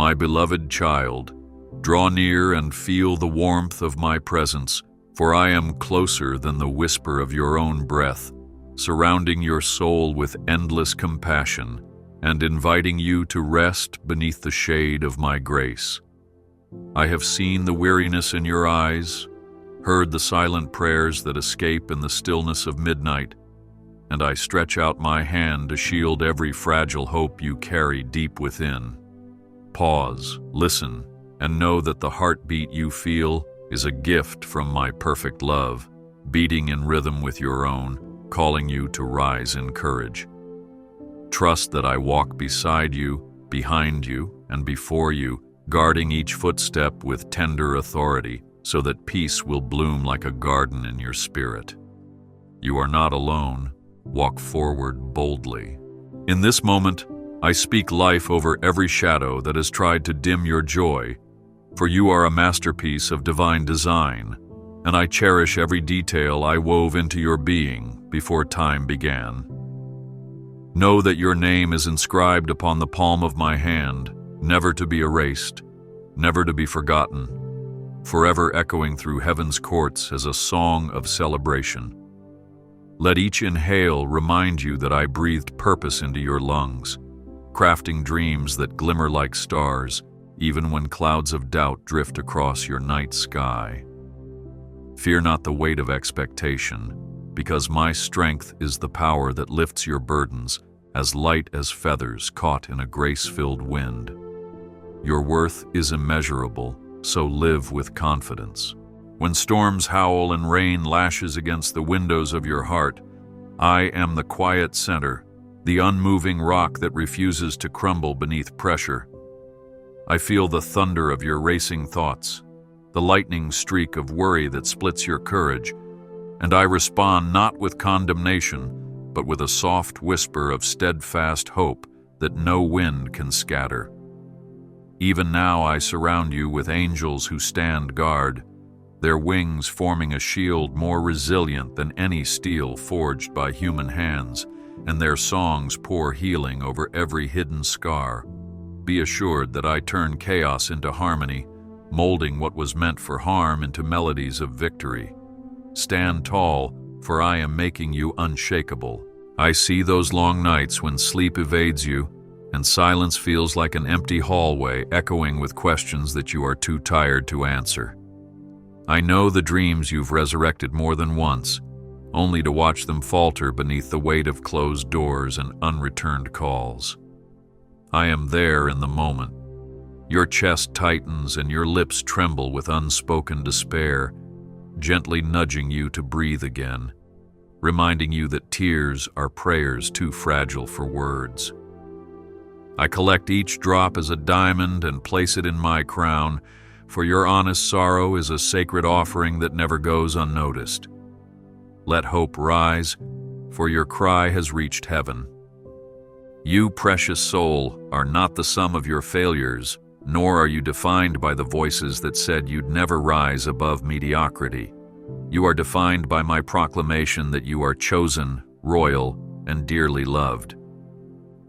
My beloved child, draw near and feel the warmth of my presence, for I am closer than the whisper of your own breath, surrounding your soul with endless compassion and inviting you to rest beneath the shade of my grace. I have seen the weariness in your eyes, heard the silent prayers that escape in the stillness of midnight, and I stretch out my hand to shield every fragile hope you carry deep within. Pause, listen, and know that the heartbeat you feel is a gift from my perfect love, beating in rhythm with your own, calling you to rise in courage. Trust that I walk beside you, behind you, and before you, guarding each footstep with tender authority, so that peace will bloom like a garden in your spirit. You are not alone. Walk forward boldly. In this moment, I speak life over every shadow that has tried to dim your joy, for you are a masterpiece of divine design, and I cherish every detail I wove into your being before time began. Know that your name is inscribed upon the palm of my hand, never to be erased, never to be forgotten, forever echoing through heaven's courts as a song of celebration. Let each inhale remind you that I breathed purpose into your lungs, crafting dreams that glimmer like stars, even when clouds of doubt drift across your night sky. Fear not the weight of expectation, because my strength is the power that lifts your burdens, as light as feathers caught in a grace-filled wind. Your worth is immeasurable, so live with confidence. When storms howl and rain lashes against the windows of your heart, I am the quiet center, the unmoving rock that refuses to crumble beneath pressure. I feel the thunder of your racing thoughts, the lightning streak of worry that splits your courage, and I respond not with condemnation, but with a soft whisper of steadfast hope that no wind can scatter. Even now I surround you with angels who stand guard, their wings forming a shield more resilient than any steel forged by human hands, and their songs pour healing over every hidden scar. Be assured that I turn chaos into harmony, molding what was meant for harm into melodies of victory. Stand tall, for I am making you unshakable. I see those long nights when sleep evades you, and silence feels like an empty hallway echoing with questions that you are too tired to answer. I know the dreams you've resurrected more than once, only to watch them falter beneath the weight of closed doors and unreturned calls. I am there in the moment. Your chest tightens and your lips tremble with unspoken despair, gently nudging you to breathe again, reminding you that tears are prayers too fragile for words. I collect each drop as a diamond and place it in my crown, for your honest sorrow is a sacred offering that never goes unnoticed. Let hope rise, for your cry has reached heaven. You, precious soul, are not the sum of your failures, nor are you defined by the voices that said you'd never rise above mediocrity. You are defined by my proclamation that you are chosen, royal, and dearly loved.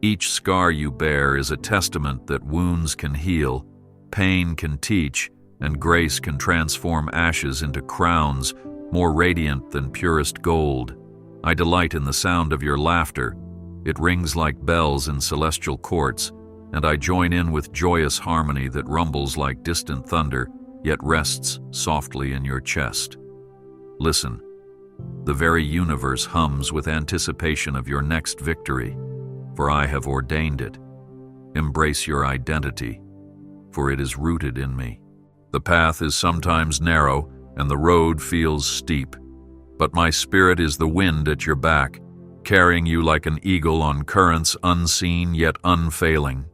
Each scar you bear is a testament that wounds can heal, pain can teach, and grace can transform ashes into crowns more radiant than purest gold. I delight in the sound of your laughter. It rings like bells in celestial courts, and I join in with joyous harmony that rumbles like distant thunder, yet rests softly in your chest. Listen, the very universe hums with anticipation of your next victory, for I have ordained it. Embrace your identity, for it is rooted in me. The path is sometimes narrow, and the road feels steep, but my spirit is the wind at your back, carrying you like an eagle on currents unseen yet unfailing.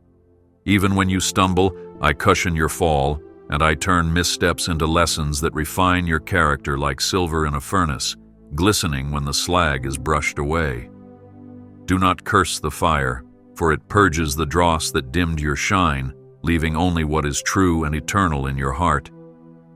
Even when you stumble, I cushion your fall, and I turn missteps into lessons that refine your character like silver in a furnace, glistening when the slag is brushed away. Do not curse the fire, for it purges the dross that dimmed your shine, leaving only what is true and eternal in your heart.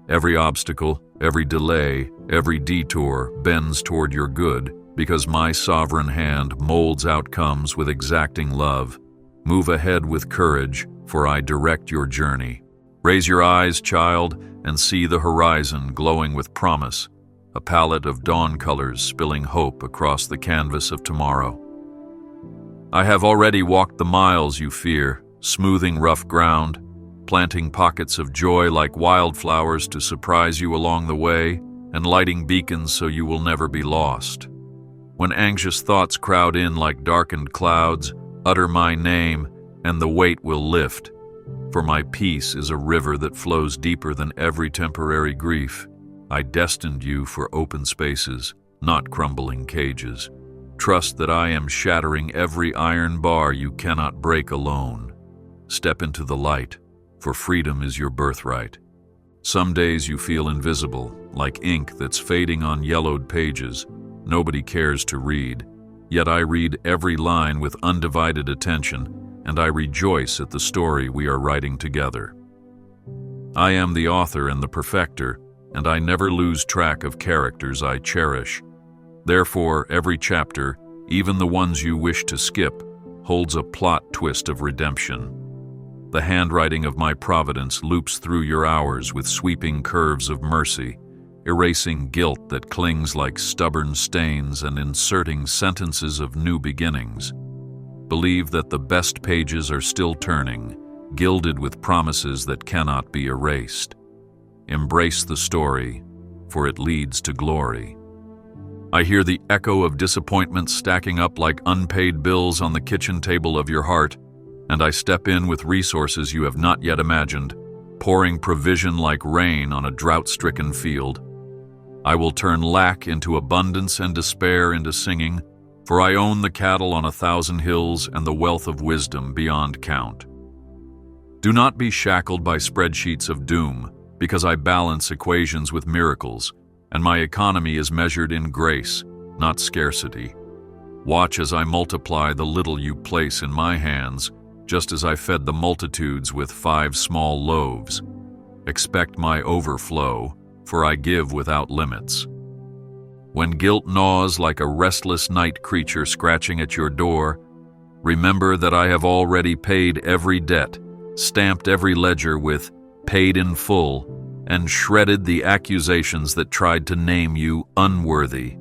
Every obstacle, every delay, every detour bends toward your good, because my sovereign hand molds outcomes with exacting love. Move ahead with courage, for I direct your journey. Raise your eyes, child, and see the horizon glowing with promise, a palette of dawn colors spilling hope across the canvas of tomorrow. I have already walked the miles you fear, smoothing rough ground, planting pockets of joy like wildflowers to surprise you along the way, and lighting beacons so you will never be lost. When anxious thoughts crowd in like darkened clouds, utter my name, and the weight will lift. For my peace is a river that flows deeper than every temporary grief. I destined you for open spaces, not crumbling cages. Trust that I am shattering every iron bar you cannot break alone. Step into the light, for freedom is your birthright. Some days you feel invisible, like ink that's fading on yellowed pages. Nobody cares to read, yet I read every line with undivided attention, and I rejoice at the story we are writing together. I am the author and the perfecter, and I never lose track of characters I cherish. Therefore, every chapter, even the ones you wish to skip, holds a plot twist of redemption. The handwriting of my providence loops through your hours with sweeping curves of mercy, erasing guilt that clings like stubborn stains and inserting sentences of new beginnings. Believe that the best pages are still turning, gilded with promises that cannot be erased. Embrace the story, for it leads to glory. I hear the echo of disappointment stacking up like unpaid bills on the kitchen table of your heart, and I step in with resources you have not yet imagined, pouring provision like rain on a drought-stricken field. I will turn lack into abundance and despair into singing, for I own the cattle on 1,000 hills and the wealth of wisdom beyond count. Do not be shackled by spreadsheets of doom, because I balance equations with miracles, and my economy is measured in grace, not scarcity. Watch as I multiply the little you place in my hands, just as I fed the multitudes with 5 small loaves. Expect my overflow, for I give without limits. When guilt gnaws like a restless night creature scratching at your door, remember that I have already paid every debt, stamped every ledger with "paid in full," and shredded the accusations that tried to name you unworthy.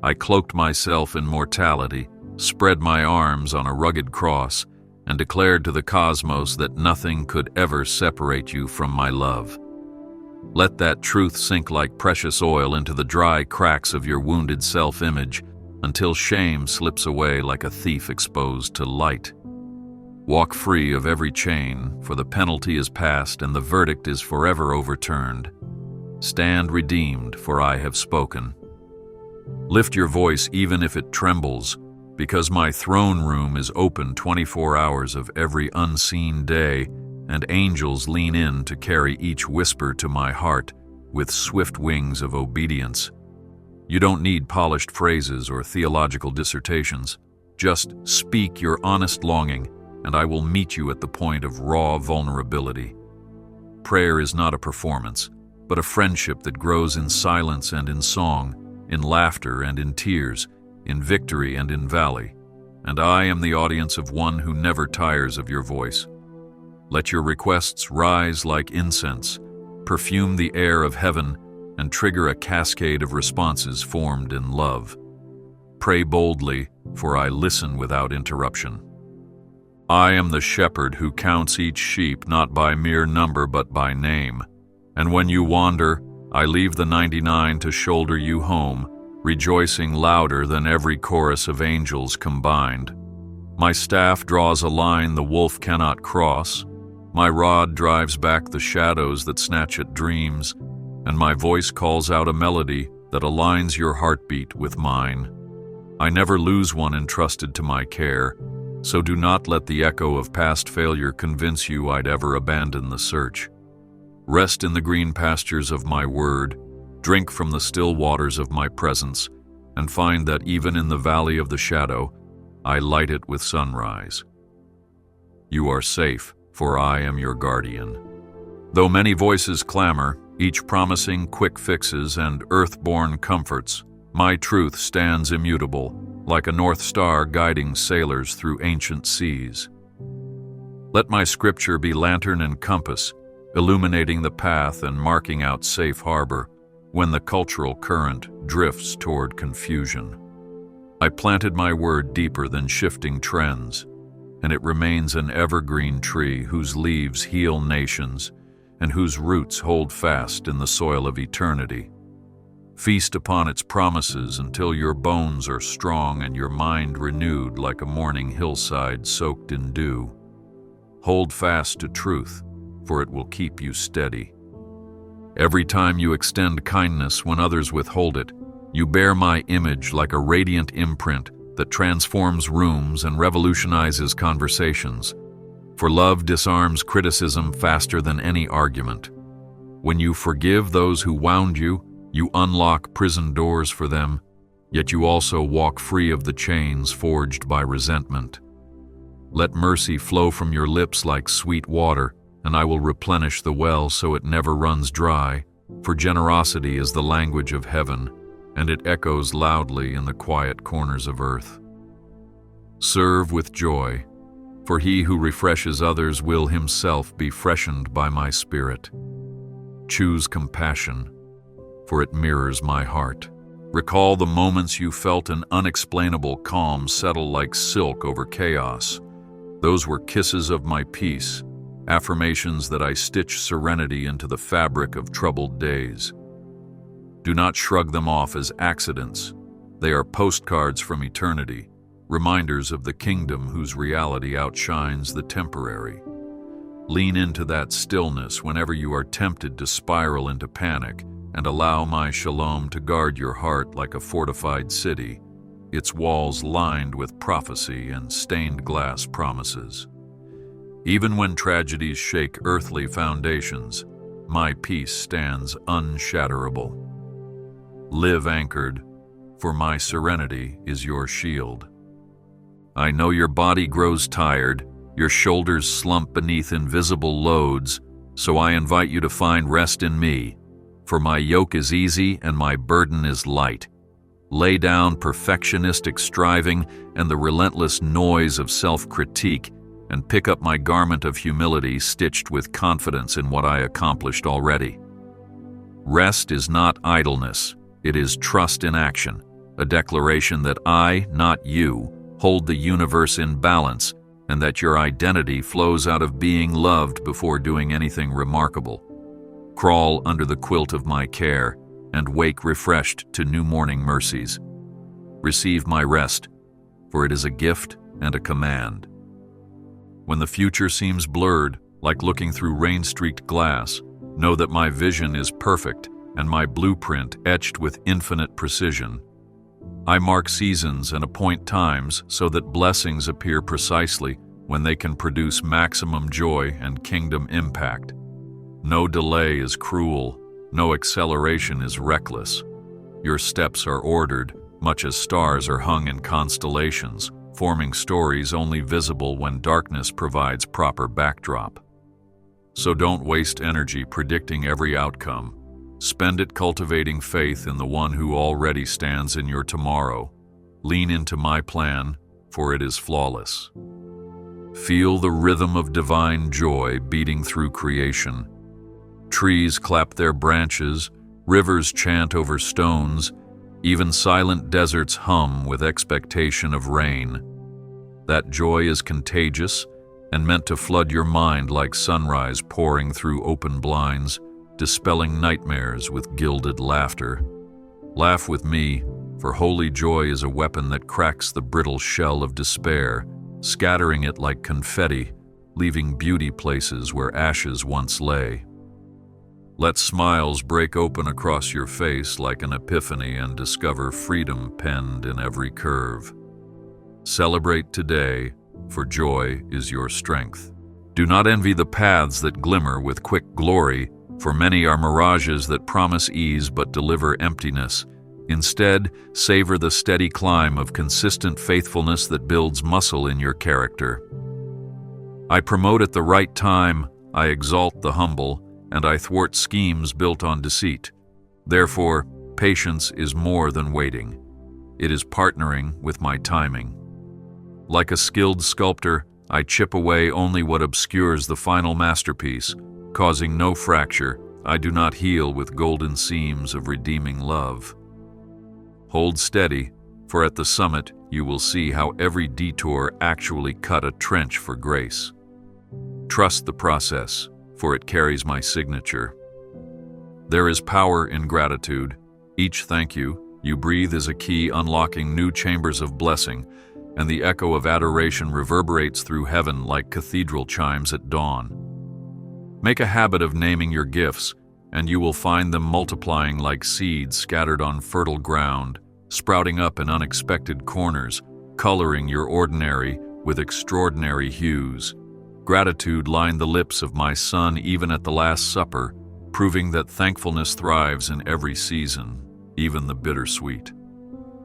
I cloaked myself in mortality, spread my arms on a rugged cross, and declared to the cosmos that nothing could ever separate you from my love. Let that truth sink like precious oil into the dry cracks of your wounded self-image until shame slips away like a thief exposed to light. Walk free of every chain, for the penalty is past and the verdict is forever overturned. Stand redeemed, for I have spoken. Lift your voice even if it trembles, because my throne room is open 24 hours of every unseen day, and angels lean in to carry each whisper to my heart with swift wings of obedience. You don't need polished phrases or theological dissertations. Just speak your honest longing, and I will meet you at the point of raw vulnerability. Prayer is not a performance, but a friendship that grows in silence and in song, in laughter and in tears, in victory and in valley. And I am the audience of one who never tires of your voice. Let your requests rise like incense, perfume the air of heaven, and trigger a cascade of responses formed in love. Pray boldly, for I listen without interruption. I am the shepherd who counts each sheep not by mere number but by name. And when you wander, I leave the 99 to shoulder you home, rejoicing louder than every chorus of angels combined. My staff draws a line the wolf cannot cross. My rod drives back the shadows that snatch at dreams, and my voice calls out a melody that aligns your heartbeat with mine. I never lose one entrusted to my care, so do not let the echo of past failure convince you I'd ever abandon the search. Rest in the green pastures of my word, drink from the still waters of my presence, and find that even in the valley of the shadow, I light it with sunrise. You are safe, for I am your guardian. Though many voices clamor, each promising quick fixes and earth-born comforts, my truth stands immutable, like a north star guiding sailors through ancient seas. Let my scripture be lantern and compass, illuminating the path and marking out safe harbor when the cultural current drifts toward confusion. I planted my word deeper than shifting trends, and it remains an evergreen tree whose leaves heal nations and whose roots hold fast in the soil of eternity. Feast upon its promises until your bones are strong and your mind renewed like a morning hillside soaked in dew. Hold fast to truth, for it will keep you steady. Every time you extend kindness when others withhold it, you bear my image like a radiant imprint that transforms rooms and revolutionizes conversations. For love disarms criticism faster than any argument. When you forgive those who wound you, you unlock prison doors for them, yet you also walk free of the chains forged by resentment. Let mercy flow from your lips like sweet water, and I will replenish the well so it never runs dry, for generosity is the language of heaven, and it echoes loudly in the quiet corners of earth. Serve with joy, for he who refreshes others will himself be freshened by my spirit. Choose compassion, for it mirrors my heart. Recall the moments you felt an unexplainable calm settle like silk over chaos. Those were kisses of my peace, affirmations that I stitch serenity into the fabric of troubled days. Do not shrug them off as accidents. They are postcards from eternity, reminders of the kingdom whose reality outshines the temporary. Lean into that stillness whenever you are tempted to spiral into panic, and allow my shalom to guard your heart like a fortified city, its walls lined with prophecy and stained glass promises. Even when tragedies shake earthly foundations, my peace stands unshatterable. Live anchored, for my serenity is your shield. I know your body grows tired, your shoulders slump beneath invisible loads, so I invite you to find rest in me, for my yoke is easy and my burden is light. Lay down perfectionistic striving and the relentless noise of self-critique, and pick up my garment of humility stitched with confidence in what I accomplished already. Rest is not idleness, it is trust in action, a declaration that I, not you, hold the universe in balance, and that your identity flows out of being loved before doing anything remarkable. Crawl under the quilt of my care, and wake refreshed to new morning mercies. Receive my rest, for it is a gift and a command. When the future seems blurred, like looking through rain-streaked glass, know that my vision is perfect and my blueprint etched with infinite precision. I mark seasons and appoint times so that blessings appear precisely when they can produce maximum joy and kingdom impact. No delay is cruel, no acceleration is reckless. Your steps are ordered, much as stars are hung in constellations, forming stories only visible when darkness provides proper backdrop. So don't waste energy predicting every outcome. Spend it cultivating faith in the one who already stands in your tomorrow. Lean into my plan, for it is flawless. Feel the rhythm of divine joy beating through creation. Trees clap their branches, rivers chant over stones, even silent deserts hum with expectation of rain. That joy is contagious and meant to flood your mind like sunrise pouring through open blinds, dispelling nightmares with gilded laughter. Laugh with me, for holy joy is a weapon that cracks the brittle shell of despair, scattering it like confetti, leaving beauty places where ashes once lay. Let smiles break open across your face like an epiphany and discover freedom penned in every curve. Celebrate today, for joy is your strength. Do not envy the paths that glimmer with quick glory, for many are mirages that promise ease but deliver emptiness. Instead, savor the steady climb of consistent faithfulness that builds muscle in your character. I promote at the right time, I exalt the humble, and I thwart schemes built on deceit. Therefore, patience is more than waiting. It is partnering with my timing. Like a skilled sculptor, I chip away only what obscures the final masterpiece, causing no fracture. I do not heal with golden seams of redeeming love. Hold steady, for at the summit you will see how every detour actually cut a trench for grace. Trust the process, for it carries my signature. There is power in gratitude. Each thank you breathe is a key unlocking new chambers of blessing, and the echo of adoration reverberates through heaven like cathedral chimes at dawn. Make a habit of naming your gifts, and you will find them multiplying like seeds scattered on fertile ground, sprouting up in unexpected corners, coloring your ordinary with extraordinary hues. Gratitude lined the lips of my son even at the Last Supper, proving that thankfulness thrives in every season, even the bittersweet.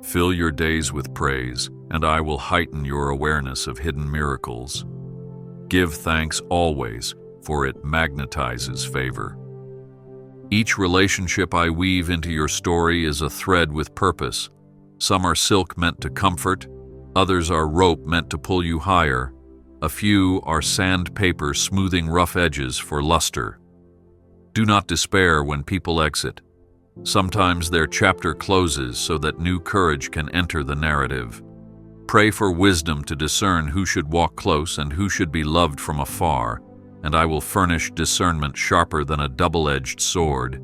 Fill your days with praise, and I will heighten your awareness of hidden miracles. Give thanks always, for it magnetizes favor. Each relationship I weave into your story is a thread with purpose. Some are silk meant to comfort, others are rope meant to pull you higher. A few are sandpaper smoothing rough edges for luster. Do not despair when people exit. Sometimes their chapter closes so that new courage can enter the narrative. Pray for wisdom to discern who should walk close and who should be loved from afar, and I will furnish discernment sharper than a double-edged sword.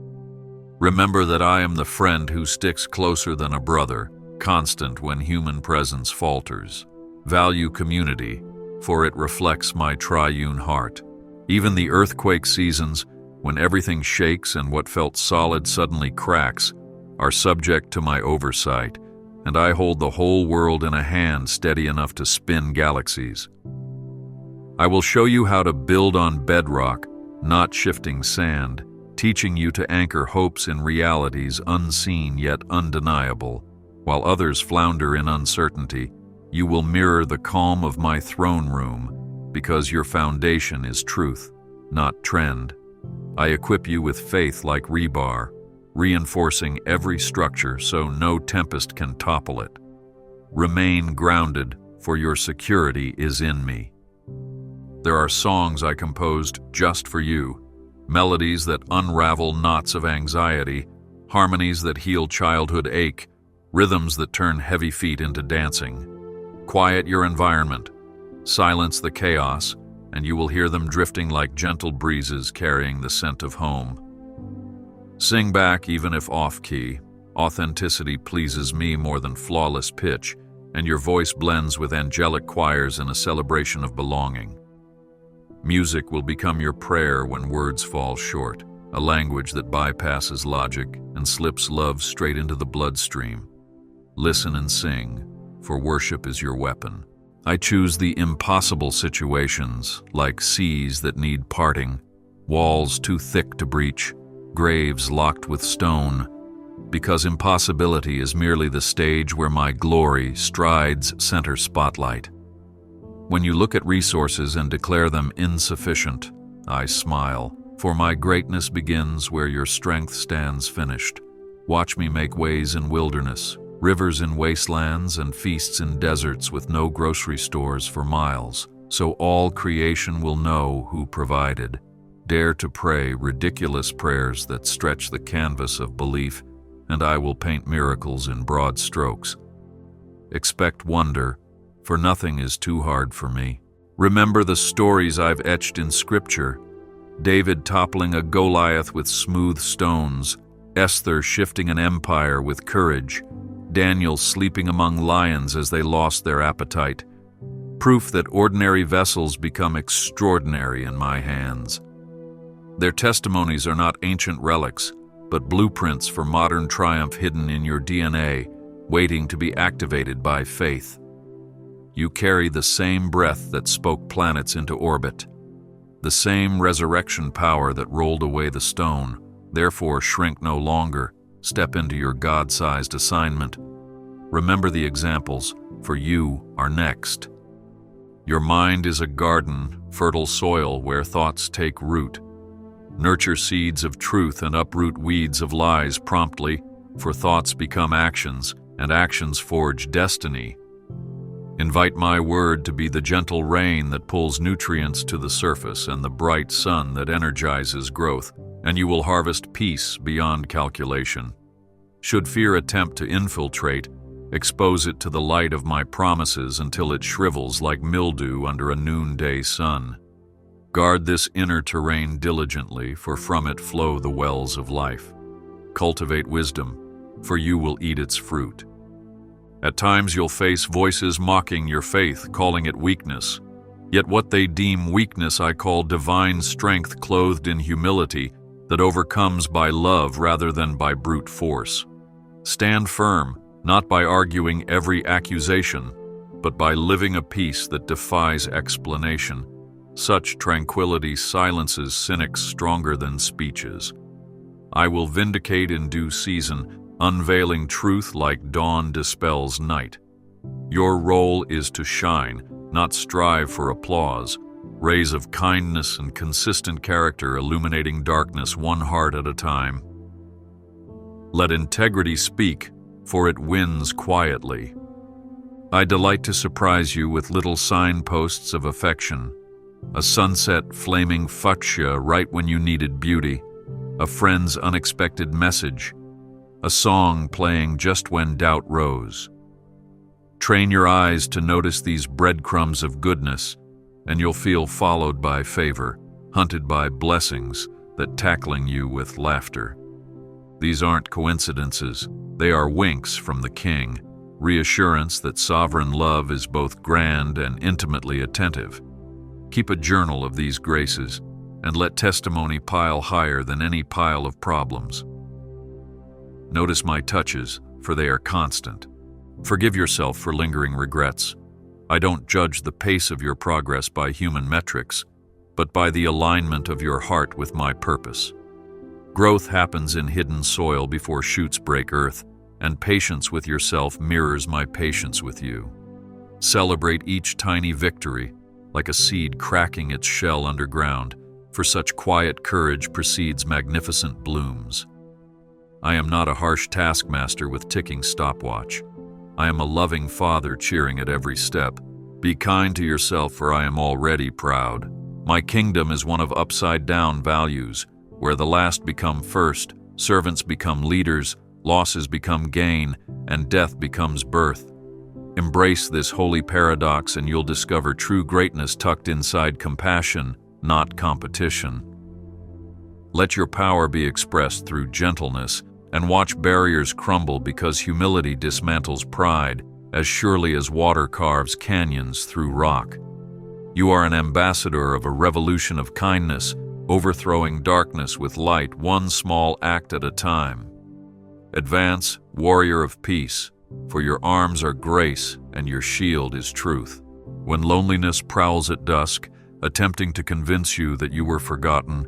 Remember that I am the friend who sticks closer than a brother, constant when human presence falters. Value community, for it reflects my triune heart. Even the earthquake seasons, when everything shakes and what felt solid suddenly cracks, are subject to my oversight, and I hold the whole world in a hand steady enough to spin galaxies. I will show you how to build on bedrock, not shifting sand, teaching you to anchor hopes in realities unseen yet undeniable. While others flounder in uncertainty, you will mirror the calm of my throne room, because your foundation is truth, not trend. I equip you with faith like rebar, reinforcing every structure so no tempest can topple it. Remain grounded, for your security is in me. There are songs I composed just for you, melodies that unravel knots of anxiety, harmonies that heal childhood ache, rhythms that turn heavy feet into dancing. Quiet your environment, silence the chaos, and you will hear them drifting like gentle breezes carrying the scent of home. Sing back even if off-key. Authenticity pleases me more than flawless pitch, and your voice blends with angelic choirs in a celebration of belonging. Music will become your prayer when words fall short, a language that bypasses logic and slips love straight into the bloodstream. Listen and sing, for worship is your weapon. I choose the impossible situations, like seas that need parting, walls too thick to breach, graves locked with stone, because impossibility is merely the stage where my glory strides center spotlight. When you look at resources and declare them insufficient, I smile, for my greatness begins where your strength stands finished. Watch me make ways in wilderness, rivers in wastelands, and feasts in deserts with no grocery stores for miles, so all creation will know who provided. Dare to pray ridiculous prayers that stretch the canvas of belief, and I will paint miracles in broad strokes. Expect wonder, for nothing is too hard for me. Remember the stories I've etched in Scripture: David toppling a Goliath with smooth stones, Esther shifting an empire with courage, Daniel sleeping among lions as they lost their appetite. Proof that ordinary vessels become extraordinary in my hands. Their testimonies are not ancient relics, but blueprints for modern triumph hidden in your DNA, waiting to be activated by faith. You carry the same breath that spoke planets into orbit, the same resurrection power that rolled away the stone. Therefore, shrink no longer. Step into your God-sized assignment. Remember the examples, for you are next. Your mind is a garden, fertile soil where thoughts take root. Nurture seeds of truth and uproot weeds of lies promptly, for thoughts become actions, and actions forge destiny. Invite my word to be the gentle rain that pulls nutrients to the surface and the bright sun that energizes growth, and you will harvest peace beyond calculation. Should fear attempt to infiltrate, expose it to the light of my promises until it shrivels like mildew under a noonday sun. Guard this inner terrain diligently, for from it flow the wells of life. Cultivate wisdom, for you will eat its fruit. At times you'll face voices mocking your faith, calling it weakness. Yet what they deem weakness I call divine strength clothed in humility that overcomes by love rather than by brute force. Stand firm, not by arguing every accusation, but by living a peace that defies explanation. Such tranquility silences cynics stronger than speeches. I will vindicate in due season, unveiling truth like dawn dispels night. Your role is to shine, not strive for applause. Rays of kindness and consistent character illuminating darkness one heart at a time. Let integrity speak, for it wins quietly. I delight to surprise you with little signposts of affection. A sunset flaming fuchsia right when you needed beauty. A friend's unexpected message. A song playing just when doubt rose. Train your eyes to notice these breadcrumbs of goodness, and you'll feel followed by favor, hunted by blessings that tackling you with laughter. These aren't coincidences, they are winks from the King, reassurance that sovereign love is both grand and intimately attentive. Keep a journal of these graces, and let testimony pile higher than any pile of problems. Notice my touches, for they are constant. Forgive yourself for lingering regrets. I don't judge the pace of your progress by human metrics, but by the alignment of your heart with my purpose. Growth happens in hidden soil before shoots break earth, and patience with yourself mirrors my patience with you. Celebrate each tiny victory, like a seed cracking its shell underground, for such quiet courage precedes magnificent blooms. I am not a harsh taskmaster with ticking stopwatch. I am a loving father cheering at every step. Be kind to yourself, for I am already proud. My kingdom is one of upside-down values, where the last become first, servants become leaders, losses become gain, and death becomes birth. Embrace this holy paradox and you'll discover true greatness tucked inside compassion, not competition. Let your power be expressed through gentleness, and watch barriers crumble because humility dismantles pride as surely as water carves canyons through rock. You are an ambassador of a revolution of kindness, overthrowing darkness with light, one small act at a time. Advance, warrior of peace, for your arms are grace and your shield is truth. When loneliness prowls at dusk, attempting to convince you that you were forgotten,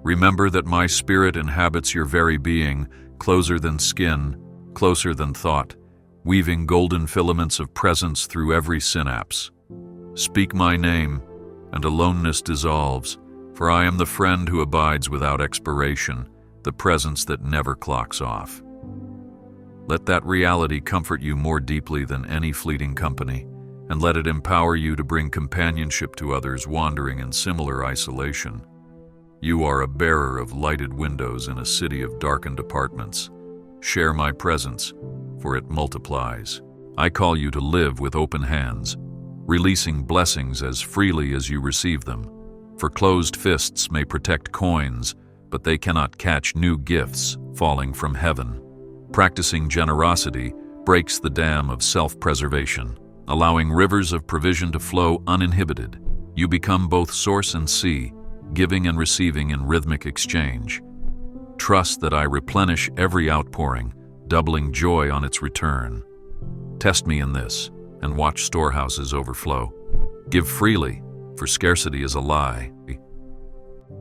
remember that my spirit inhabits your very being, closer than skin, closer than thought, weaving golden filaments of presence through every synapse. Speak my name, and aloneness dissolves, for I am the friend who abides without expiration, the presence that never clocks off. Let that reality comfort you more deeply than any fleeting company, and let it empower you to bring companionship to others wandering in similar isolation. You are a bearer of lighted windows in a city of darkened apartments. Share my presence, for it multiplies. I call you to live with open hands, releasing blessings as freely as you receive them. For closed fists may protect coins, but they cannot catch new gifts falling from heaven. Practicing generosity breaks the dam of self-preservation, allowing rivers of provision to flow uninhibited. You become both source and sea, giving and receiving in rhythmic exchange. Trust that I replenish every outpouring, doubling joy on its return. Test me in this, and watch storehouses overflow. Give freely, for scarcity is a lie.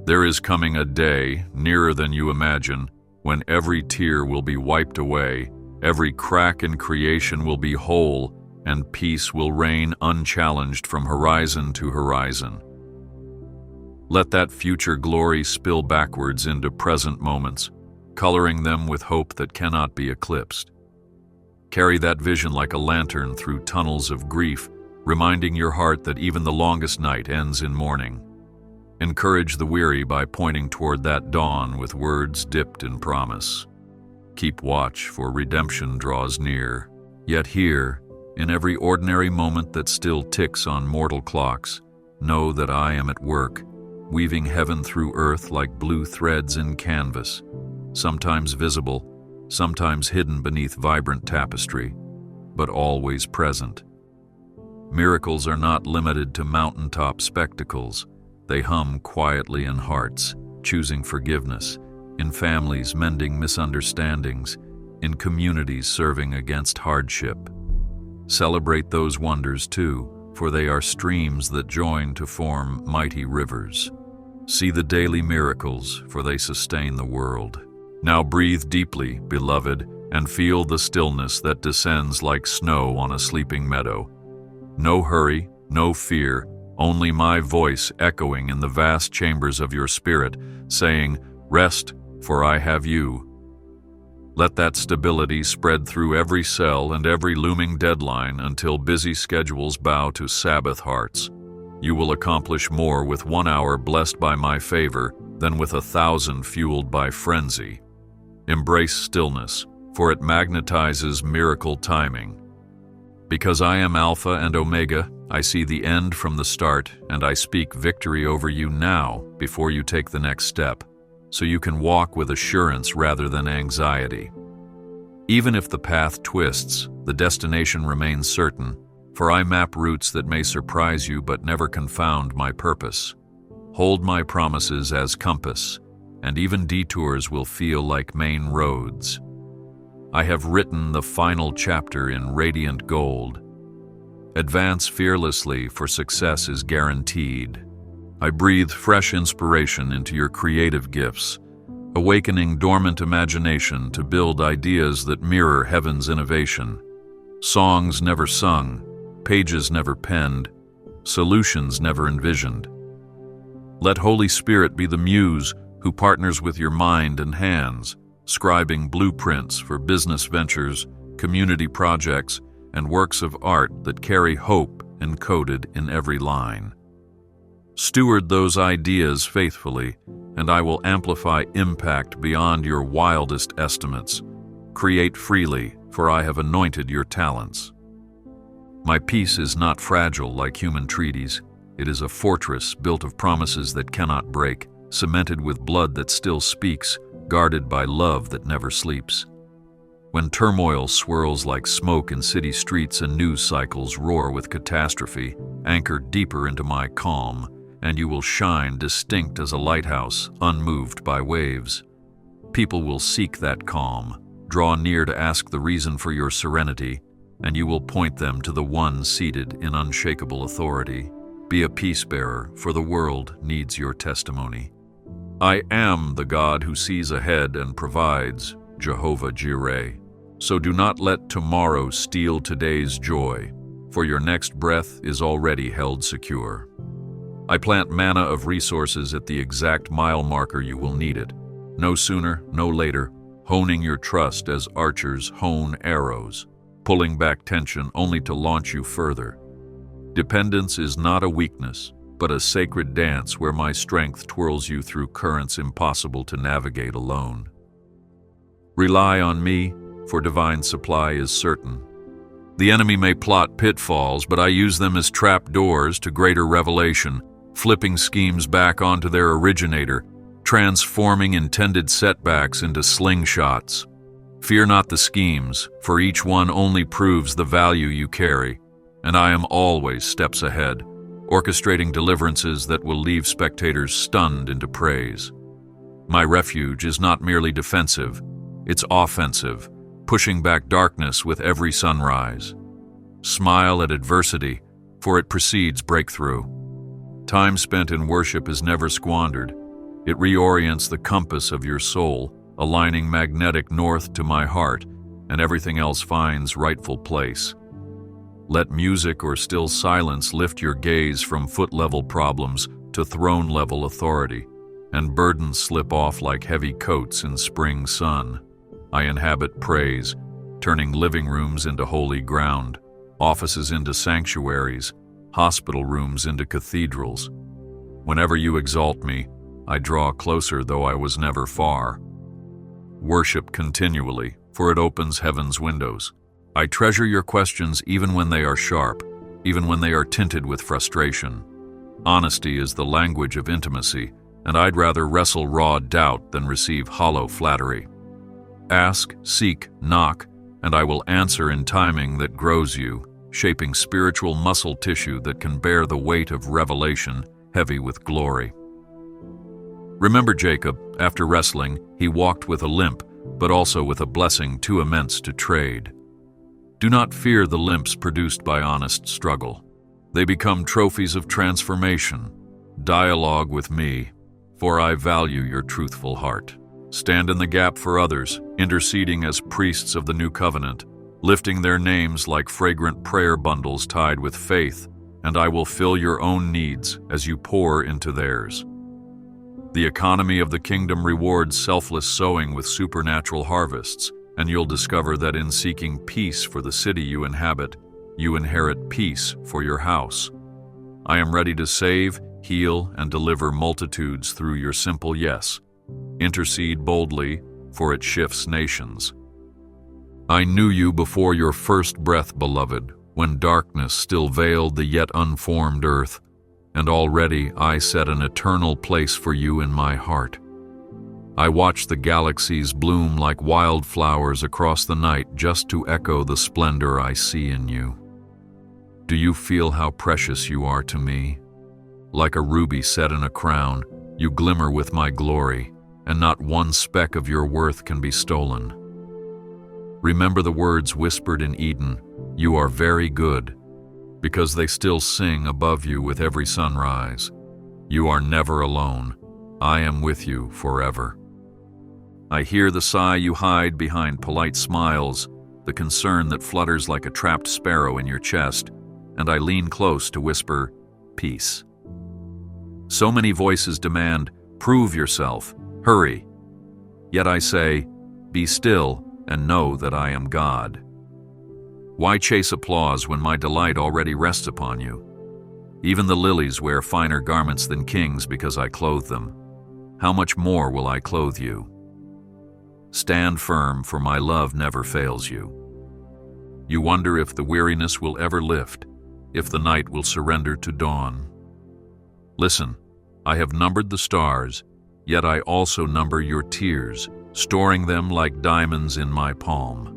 There is coming a day, nearer than you imagine, when every tear will be wiped away, every crack in creation will be whole, and peace will reign unchallenged from horizon to horizon. Let that future glory spill backwards into present moments, coloring them with hope that cannot be eclipsed. Carry that vision like a lantern through tunnels of grief, reminding your heart that even the longest night ends in morning. Encourage the weary by pointing toward that dawn with words dipped in promise. Keep watch, for redemption draws near. Yet here, in every ordinary moment that still ticks on mortal clocks, know that I am at work, weaving heaven through earth like blue threads in canvas, sometimes visible, sometimes hidden beneath vibrant tapestry, but always present. Miracles are not limited to mountaintop spectacles. They hum quietly in hearts, choosing forgiveness, in families mending misunderstandings, in communities serving against hardship. Celebrate those wonders too, for they are streams that join to form mighty rivers. See the daily miracles, for they sustain the world. Now breathe deeply, beloved, and feel the stillness that descends like snow on a sleeping meadow. No hurry, no fear, only my voice echoing in the vast chambers of your spirit, saying, "Rest, for I have you." Let that stability spread through every cell and every looming deadline until busy schedules bow to Sabbath hearts. You will accomplish more with 1 hour blessed by my favor than with 1,000 fueled by frenzy. Embrace stillness, for it magnetizes miracle timing. Because I am Alpha and Omega, I see the end from the start, and I speak victory over you now before you take the next step, so you can walk with assurance rather than anxiety. Even if the path twists, the destination remains certain, for I map routes that may surprise you but never confound my purpose. Hold my promises as compass, and even detours will feel like main roads. I have written the final chapter in radiant gold. Advance fearlessly, for success is guaranteed. I breathe fresh inspiration into your creative gifts, awakening dormant imagination to build ideas that mirror heaven's innovation. Songs never sung, pages never penned, solutions never envisioned. Let Holy Spirit be the muse who partners with your mind and hands, scribing blueprints for business ventures, community projects, and works of art that carry hope encoded in every line. Steward those ideas faithfully, and I will amplify impact beyond your wildest estimates. Create freely, for I have anointed your talents. My peace is not fragile like human treaties. It is a fortress built of promises that cannot break, cemented with blood that still speaks, guarded by love that never sleeps. When turmoil swirls like smoke in city streets and news cycles roar with catastrophe, anchor deeper into my calm, and you will shine distinct as a lighthouse, unmoved by waves. People will seek that calm, draw near to ask the reason for your serenity, and you will point them to the one seated in unshakable authority. Be a peace-bearer, for the world needs your testimony. I am the God who sees ahead and provides, Jehovah Jireh. So do not let tomorrow steal today's joy, for your next breath is already held secure. I plant manna of resources at the exact mile marker you will need it. No sooner, no later, honing your trust as archers hone arrows, pulling back tension only to launch you further. Dependence is not a weakness, but a sacred dance where my strength twirls you through currents impossible to navigate alone. Rely on me, for divine supply is certain. The enemy may plot pitfalls, but I use them as trap doors to greater revelation, flipping schemes back onto their originator, transforming intended setbacks into slingshots. Fear not the schemes, for each one only proves the value you carry, and I am always steps ahead, orchestrating deliverances that will leave spectators stunned into praise. My refuge is not merely defensive, it's offensive, pushing back darkness with every sunrise. Smile at adversity, for it precedes breakthrough. Time spent in worship is never squandered. It reorients the compass of your soul, aligning magnetic north to my heart, and everything else finds rightful place. Let music or still silence lift your gaze from foot-level problems to throne-level authority, and burdens slip off like heavy coats in spring sun. I inhabit praise, turning living rooms into holy ground. offices into sanctuaries, hospital rooms into cathedrals. Whenever you exalt me, I draw closer though I was never far. Worship continually, for it opens heaven's windows. I treasure your questions even when they are sharp, even when they are tinted with frustration. Honesty is the language of intimacy, and I'd rather wrestle raw doubt than receive hollow flattery. Ask, seek, knock, and I will answer in timing that grows you, shaping spiritual muscle tissue that can bear the weight of revelation, heavy with glory. Remember Jacob, after wrestling, he walked with a limp, but also with a blessing too immense to trade. Do not fear the limps produced by honest struggle. They become trophies of transformation. Dialogue with me, for I value your truthful heart. Stand in the gap for others, interceding as priests of the new covenant, lifting their names like fragrant prayer bundles tied with faith, and I will fill your own needs as you pour into theirs. The economy of the kingdom rewards selfless sowing with supernatural harvests, and you'll discover that in seeking peace for the city you inhabit, you inherit peace for your house. I am ready to save, heal, and deliver multitudes through your simple yes. Intercede boldly, for it shifts nations. I knew you before your first breath, beloved, when darkness still veiled the yet unformed earth, and already I set an eternal place for you in my heart. I watch the galaxies bloom like wildflowers across the night just to echo the splendor I see in you. Do you feel how precious you are to me? Like a ruby set in a crown, you glimmer with my glory, and not one speck of your worth can be stolen. Remember the words whispered in Eden, "You are very good," because they still sing above you with every sunrise. You are never alone. I am with you forever. I hear the sigh you hide behind polite smiles, the concern that flutters like a trapped sparrow in your chest, and I lean close to whisper, peace. So many voices demand, prove yourself, hurry. Yet I say, be still and know that I am God. Why chase applause when my delight already rests upon you? Even the lilies wear finer garments than kings because I clothe them. How much more will I clothe you? Stand firm, for my love never fails you. You wonder if the weariness will ever lift, if the night will surrender to dawn. Listen, I have numbered the stars, yet I also number your tears, storing them like diamonds in my palm.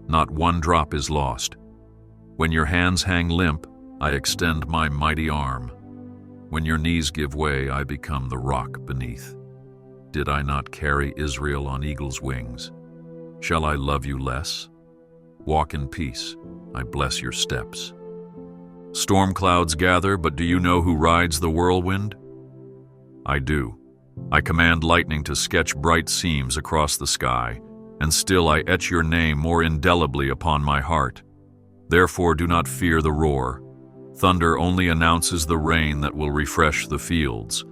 Not one drop is lost. When your hands hang limp, I extend my mighty arm. When your knees give way, I become the rock beneath. Did I not carry Israel on eagle's wings? Shall I love you less? Walk in peace, I bless your steps. Storm clouds gather, but do you know who rides the whirlwind? I do. I command lightning to sketch bright seams across the sky, and still I etch your name more indelibly upon my heart. Therefore do not fear the roar. Thunder only announces the rain that will refresh the fields.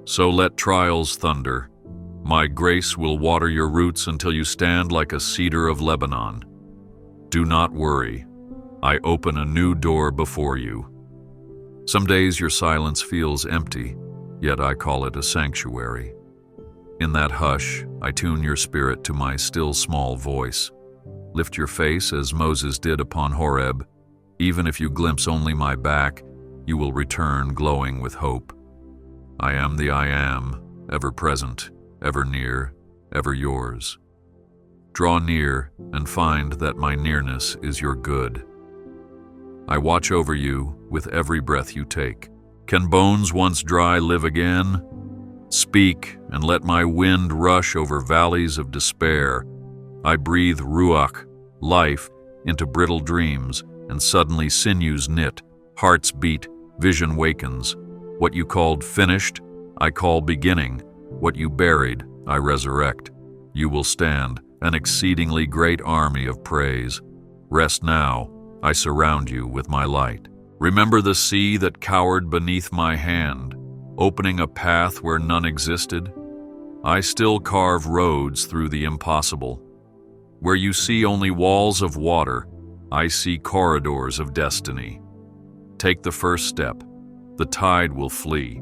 So let trials thunder. My grace will water your roots until you stand like a cedar of Lebanon. Do not worry. I open a new door before you. Some days your silence feels empty, yet I call it a sanctuary. In that hush, I tune your spirit to my still small voice. Lift your face as Moses did upon Horeb. Even if you glimpse only my back, you will return glowing with hope. I am the I am, ever present, ever near, ever yours. Draw near and find that my nearness is your good. I watch over you with every breath you take. Can bones once dry live again? Speak and let my wind rush over valleys of despair. I breathe ruach, life, into brittle dreams, and suddenly sinews knit, hearts beat, vision wakens. What you called finished, I call beginning. What you buried, I resurrect. You will stand, an exceedingly great army of praise. Rest now, I surround you with my light. Remember the sea that cowered beneath my hand, opening a path where none existed? I still carve roads through the impossible. Where you see only walls of water, I see corridors of destiny. Take the first step. The tide will flee.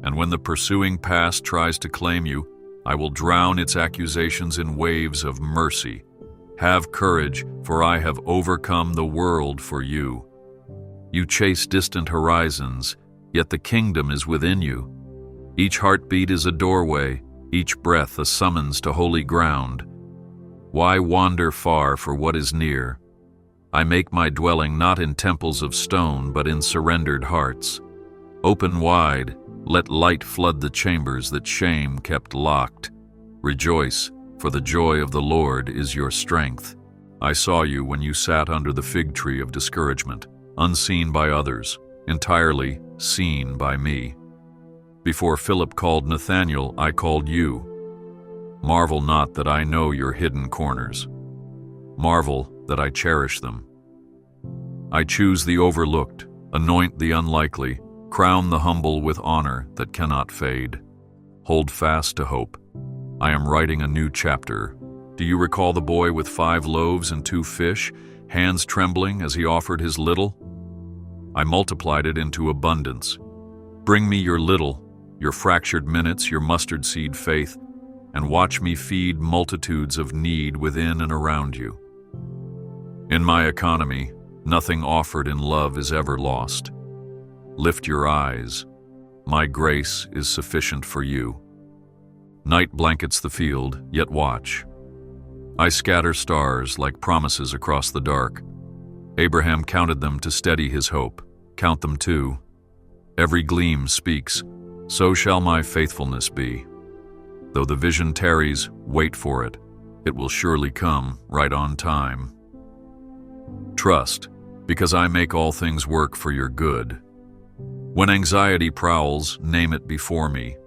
And when the pursuing past tries to claim you, I will drown its accusations in waves of mercy. Have courage, for I have overcome the world for you. You chase distant horizons, yet the kingdom is within you. Each heartbeat is a doorway, each breath a summons to holy ground. Why wander far for what is near? I make my dwelling not in temples of stone, but in surrendered hearts. Open wide, let light flood the chambers that shame kept locked. Rejoice, for the joy of the Lord is your strength. I saw you when you sat under the fig tree of discouragement, unseen by others, entirely seen by me. Before Philip called Nathanael, I called you. Marvel not that I know your hidden corners. Marvel that I cherish them. I choose the overlooked, anoint the unlikely, crown the humble with honor that cannot fade. Hold fast to hope. I am writing a new chapter. Do you recall the boy with 5 loaves and 2 fish, hands trembling as he offered his little? I multiplied it into abundance. Bring me your little, your fractured minutes, your mustard seed faith, and watch me feed multitudes of need within and around you. In my economy, nothing offered in love is ever lost. Lift your eyes. My grace is sufficient for you. Night blankets the field, yet watch. I scatter stars like promises across the dark. Abraham counted them to steady his hope. Count them too. Every gleam speaks, so shall my faithfulness be. Though the vision tarries, wait for it. It will surely come right on time. Trust, because I make all things work for your good. When anxiety prowls, name it before me.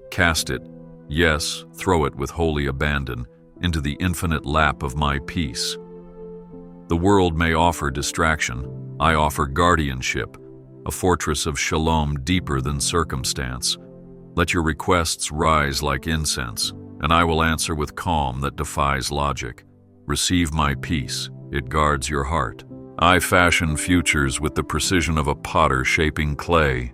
Cast it, yes, throw it with holy abandon, into the infinite lap of my peace. The world may offer distraction. I offer guardianship, a fortress of shalom deeper than circumstance. Let your requests rise like incense, and I will answer with calm that defies logic. Receive my peace, it guards your heart. I fashion futures with the precision of a potter shaping clay.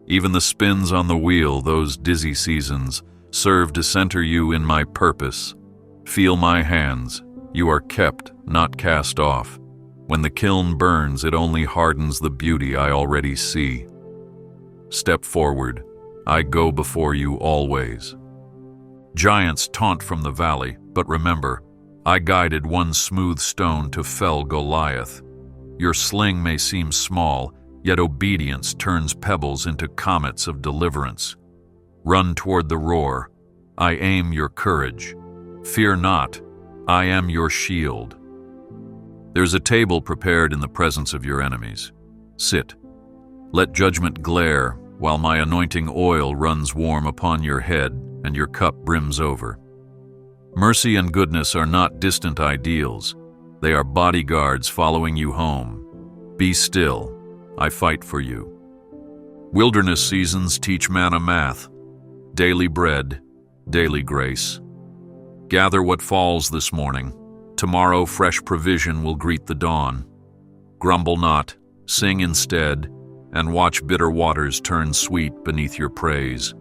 Even the spins on the wheel, those dizzy seasons, serve to center you in my purpose. Feel my hands. You are kept, not cast off. When the kiln burns, it only hardens the beauty I already see. Step forward. I go before you always. Giants taunt from the valley, but remember, I guided one smooth stone to fell Goliath. Your sling may seem small, yet obedience turns pebbles into comets of deliverance. Run toward the roar. I aim your courage. Fear not. I am your shield. There's a table prepared in the presence of your enemies. Sit. Let judgment glare while my anointing oil runs warm upon your head and your cup brims over. Mercy and goodness are not distant ideals. They are bodyguards following you home. Be still. I fight for you. Wilderness seasons teach manna math. Daily bread, daily grace. Gather what falls this morning. Tomorrow fresh provision will greet the dawn. Grumble not, sing instead, and watch bitter waters turn sweet beneath your praise.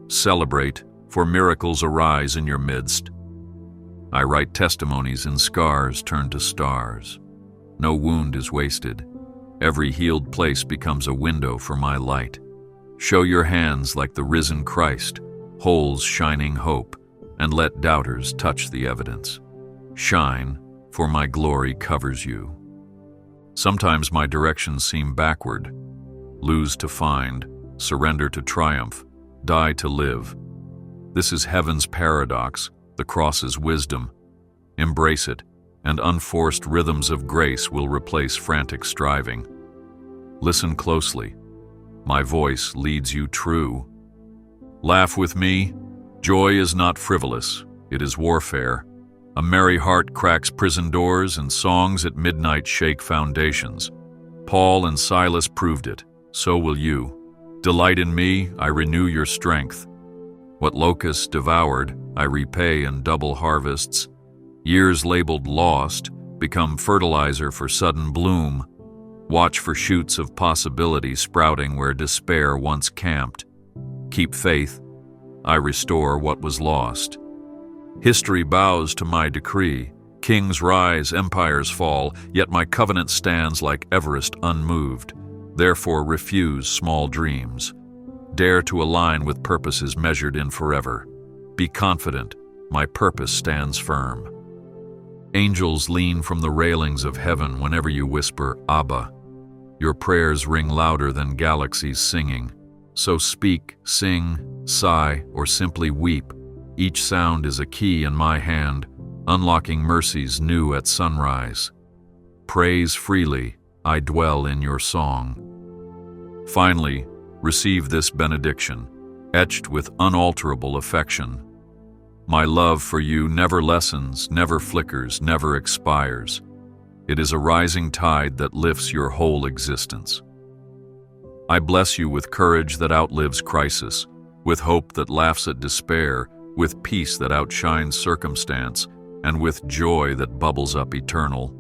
Celebrate, for miracles arise in your midst. I write testimonies in scars turned to stars. No wound is wasted. Every healed place becomes a window for my light. Show your hands like the risen Christ, holes shining hope, and let doubters touch the evidence. Shine, for my glory covers you. Sometimes my directions seem backward. Lose to find, surrender to triumph, die to live. This is heaven's paradox, the cross's wisdom. Embrace it, and unforced rhythms of grace will replace frantic striving. Listen closely. My voice leads you true. Laugh with me. Joy is not frivolous, it is warfare. A merry heart cracks prison doors, and songs at midnight shake foundations. Paul and Silas proved it, so will you. Delight in me, I renew your strength. What locusts devoured, I repay in double harvests. Years labeled lost, become fertilizer for sudden bloom. Watch for shoots of possibility sprouting where despair once camped. Keep faith. I restore what was lost. History bows to my decree. Kings rise, empires fall, yet my covenant stands like Everest unmoved. Therefore refuse small dreams. Dare to align with purposes measured in forever. Be confident, my purpose stands firm. Angels lean from the railings of heaven whenever you whisper, Abba. Your prayers ring louder than galaxies singing. So speak, sing, sigh, or simply weep. Each sound is a key in my hand, unlocking mercies new at sunrise. Praise freely, I dwell in your song. Finally, receive this benediction, etched with unalterable affection. My love for you never lessens, never flickers, never expires. It is a rising tide that lifts your whole existence. I bless you with courage that outlives crisis, with hope that laughs at despair, with peace that outshines circumstance, and with joy that bubbles up eternal.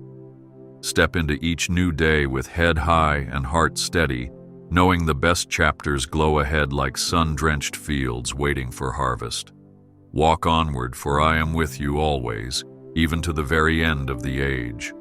Step into each new day with head high and heart steady, knowing the best chapters glow ahead like sun-drenched fields waiting for harvest. Walk onward, for I am with you always, even to the very end of the age.